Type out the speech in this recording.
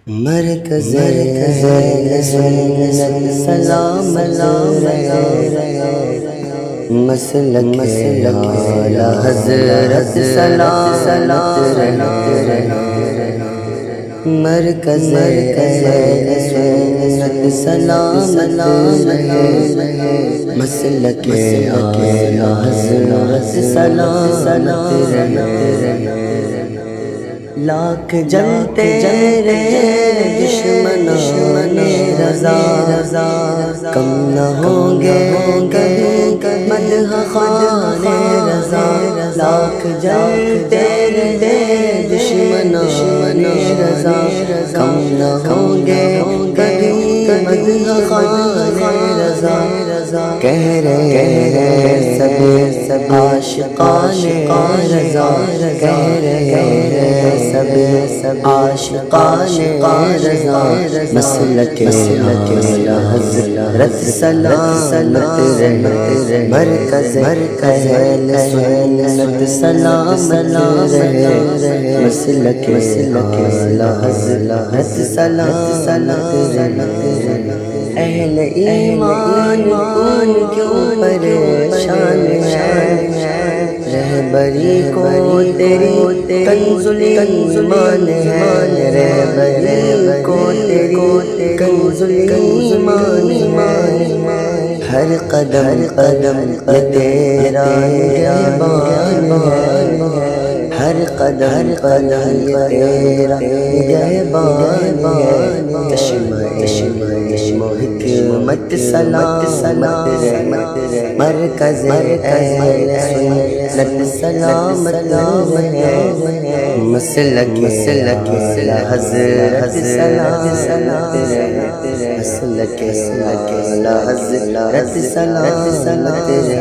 مرکز سنت سلام مسلک اعلی حضرت سلام مرکز سنت سلام مسلک اعلی حضرت سلام لاکھ جلتے رہے دشمنان رضا کم نہ ہوں گے کبھی مدح خوان رضا لاکھ جلتے رہے دشمنان رضا کم نہ ہوں گے کبھی مدح خوان رضا کہہ رہے سب عاشقان رضا کہہ رہے سب عاشقان رضا مسلک اعلی حضرت سلامت رہے مرکز اہل سنت سلامت رہے مسلک اعلی حضرت سلامت رہے اہل ایمان ان کے اوپر شان رہبری کو تیری کنز الایمان ہے رہبری کو تیری کنز الایمان ہر قدم یہ تیرا نگہبان ہے ہر قدم یہ تیرا نگہبان ہے چشمہ حکمت سلامت مرکز اہل سنت سلامت مسلک اعلی حضرت سلامت مسلک اعلی حضرت سلامت